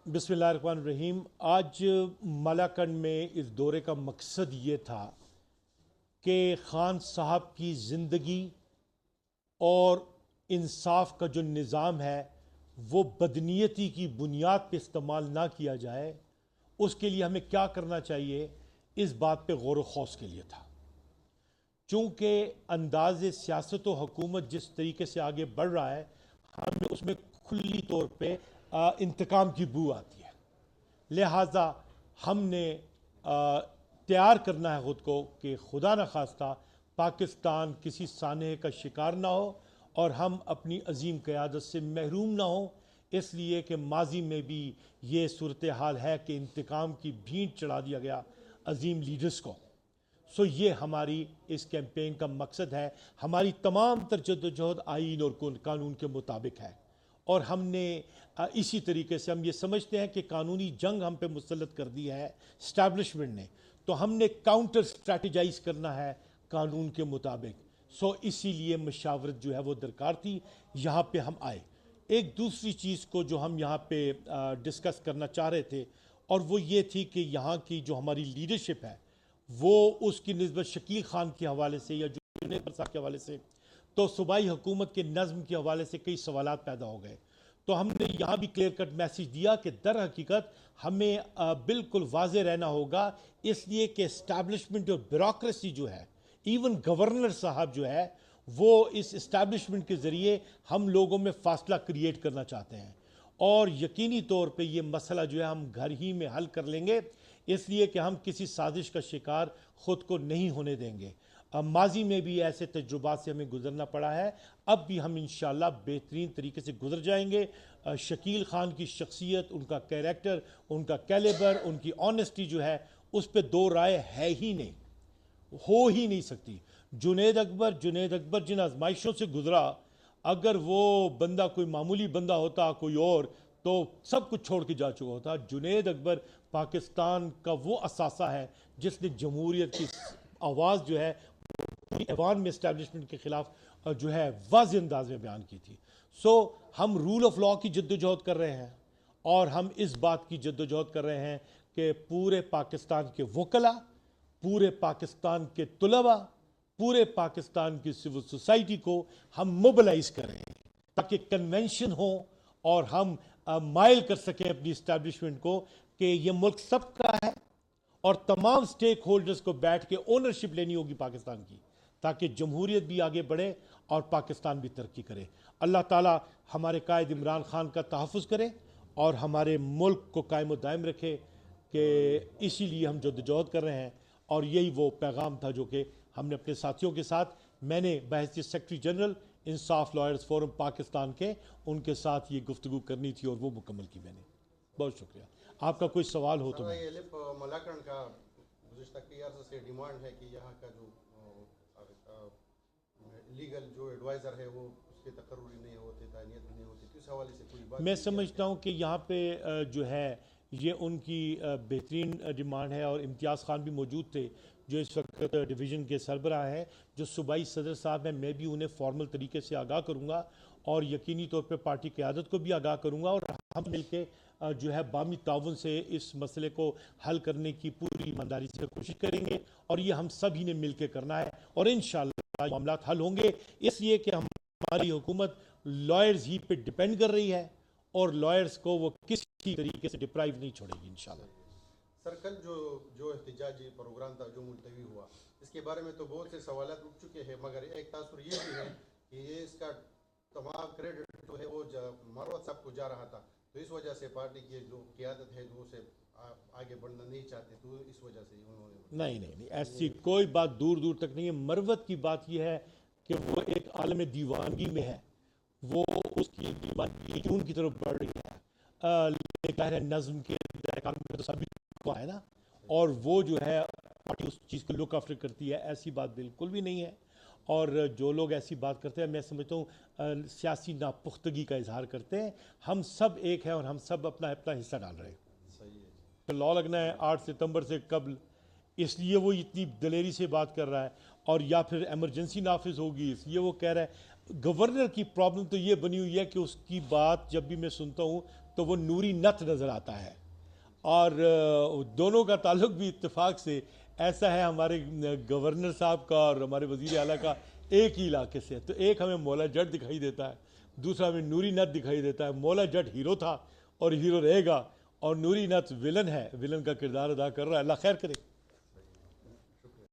बिस्मिल्लाहिर्रहमानिर्रहीम। आज मलाकंड में इस दौरे का मकसद ये था कि ख़ान साहब की ज़िंदगी और इंसाफ का जो निज़ाम है वो बदनीयती की बुनियाद पे इस्तेमाल ना किया जाए। उसके लिए हमें क्या करना चाहिए, इस बात पे गौर व खौस के लिए था। चूँकि अंदाज़ सियासत व हुकूमत जिस तरीके से आगे बढ़ रहा है, हमें उसमें खुली तौर पे इंतकाम की बू आती है। लिहाजा हमने तैयार करना है ख़ुद को कि खुदा न खास्ता पाकिस्तान किसी सानहे का शिकार ना हो और हम अपनी अजीम क़यादत से महरूम ना हो। इसलिए कि माजी में भी ये सूरत हाल है कि इंतकाम की भीड़ चढ़ा दिया गया अजीम लीडर्स को। सो ये हमारी इस कैंपेन का मकसद है। हमारी तमाम तर जद्दोजहद आईन और कानून के मुताबिक है और हमने इसी तरीके से हम ये समझते हैं कि कानूनी जंग हम पे मुसल्लत कर दी है इस्टेब्लिशमेंट ने, तो हमने काउंटर स्ट्रैटेजाइज करना है कानून के मुताबिक। सो इसीलिए मशावरत जो है वो दरकार थी, यहाँ पे हम आए। एक दूसरी चीज़ को जो हम यहाँ पे डिस्कस करना चाह रहे थे और वो ये थी कि यहाँ की जो हमारी लीडरशिप है वो उसकी निस्बत शकील खान के हवाले से या जुनैद प्रसाद के हवाले से, तो सूबाई हुकूमत के नज़्म के हवाले से कई सवालात पैदा हो गए। तो हमने यहाँ भी क्लियर कट मैसेज दिया कि दर हकीकत हमें बिल्कुल वाज़े रहना होगा, इसलिए कि इस्टेब्लिशमेंट और ब्यूरोक्रेसी जो है, इवन गवर्नर साहब जो है वो इस इस्टेब्लिशमेंट के ज़रिए हम लोगों में फासला क्रिएट करना चाहते हैं और यकीनी तौर पे ये मसला जो है हम घर ही में हल कर लेंगे, इसलिए कि हम किसी साजिश का शिकार ख़ुद को नहीं होने देंगे। माजी में भी ऐसे तजुर्बात से हमें गुजरना पड़ा है, अब भी हम इंशाअल्लाह बेहतरीन तरीके से गुजर जाएंगे। शकील खान की शख्सियत, उनका कैरेक्टर, उनका कैलिबर, उनकी ऑनेस्टी जो है उस पर दो राय है ही नहीं, हो ही नहीं सकती। जुनैद अकबर जिन आजमाइशों से गुजरा, अगर वो बंदा कोई मामूली बंदा होता कोई और, तो सब कुछ छोड़ के जा चुका होता। जुनैद अकबर पाकिस्तान का वो असासा है जिसने जमहूरियत की आवाज़ जो है पूरी ऐवान में इस्टेब्लिशमेंट के ख़िलाफ़ जो है वाज़ेह अंदाज में बयान की थी। सो हम रूल ऑफ लॉ की जद्दोजहद कर रहे हैं और हम इस बात की जद्दोजहद कर रहे हैं कि पूरे पाकिस्तान के वकला, पूरे पाकिस्तान के तुलबा, पूरे पाकिस्तान की सिविल सोसाइटी को हम मोबिलाइज करें ताकि कन्वेंशन हो और हम माइल कर सकें अपनी इस्टेब्लिशमेंट को कि ये मुल्क सबका है और तमाम स्टेक होल्डर्स को बैठ के ओनरशिप लेनी होगी पाकिस्तान की, ताकि जमहूरियत भी आगे बढ़े और पाकिस्तान भी तरक्की करे। अल्लाह ताला हमारे कायद इमरान खान का तहफ़्फ़ुज़ करे और हमारे मुल्क को कायम दायम रखे, कि इसीलिए हम जद्दोजहद कर रहे हैं। और यही वो पैगाम था जो कि हमने अपने साथियों के साथ, मैंने बहैसियत सेक्रेटरी जनरल इंसाफ लॉयर्स फोरम पाकिस्तान के, उनके साथ ये गुफ्तगू करनी थी और वो मुकम्मल की मैंने। बहुत शुक्रिया। आपका कोई सवाल हो तो मलाकंड का गुज़िश्ता कई अर्से से डिमांड है कि यहाँ का जो लीगल जो एडवाइज़र है वो उसके तकर्रुरी नहीं होते, तायनीत नहीं होती, किस हवाले से कोई बात? मैं समझता हूँ कि यहाँ पे जो है ये उनकी बेहतरीन डिमांड है और इम्तियाज़ खान भी मौजूद थे जो इस वक्त डिवीज़न के सरबराह हैं, जो सूबाई सदर साहब हैं। मैं भी उन्हें फॉर्मल तरीके से आगाह करूँगा और यकीनी तौर पे पार्टी क़यादत को भी आगाह करूँगा और हम मिल के जो है बामी ताउन से इस मसले को हल करने की पूरी ईमानदारी से कोशिश करेंगे और ये हम सभी ने मिल के करना है और इंशाअल्लाह मामला हल होंगे, इसलिए कि हमारी हुकूमत लॉयर्स ही पे डिपेंड कर रही है और लॉयर्स को वो किसी तरीके से डिप्राइव नहीं छोड़ेगी इंशाल्लाह। सर, कल जो एहतजाजी प्रोग्राम था जो मुलतवी हुआ, इसके बारे में तो बहुत से सवाल उठ चुके हैं, मगर एक तासुर ये भी है कि ये इसका तमाम क्रेडिट जो है वो मारवत साहब को जा रहा था, तो इस वजह से पार्टी की जो क़यादत है वो से आगे बढ़ना नहीं चाहते, तो इस वजह से उन्होंने नहीं, ऐसी कोई बात दूर दूर तक नहीं है। मरवत की बात यह है कि वो एक आलम दीवानगी में है, वो उसकी दीवानगी जून की तरफ बढ़ रही है, नज़्म के तो सभी को है ना, और वो जो है पार्टी उस चीज़ को लुक आफ्टर करती है, ऐसी बात बिल्कुल भी नहीं है। और जो लोग ऐसी बात करते हैं, मैं समझता हूँ सियासी नापुख्तगी का इजहार करते हैं। हम सब एक हैं और हम सब अपना अपना हिस्सा डाल रहे हैं। सही है। तो लॉ लगना है 8 सितंबर से कबल, इसलिए वो इतनी दलेरी से बात कर रहा है, और या फिर एमरजेंसी नाफिज होगी इसलिए वो कह रहा है। گورنر کی پرابلم تو یہ بنی ہوئی ہے کہ اس کی بات جب بھی میں سنتا ہوں تو وہ نوری نت نظر آتا ہے، اور دونوں کا تعلق بھی اتفاق سے ایسا ہے، ہمارے گورنر صاحب کا اور ہمارے وزیر اعلیٰ کا ایک ہی علاقے سے، تو ایک ہمیں مولا جٹ دکھائی دیتا ہے، دوسرا ہمیں نوری نت دکھائی دیتا ہے۔ مولا جٹ ہیرو تھا اور ہیرو رہے گا، اور نوری نت ولن ہے، ولن کا کردار ادا کر رہا ہے۔ اللہ خیر کرے۔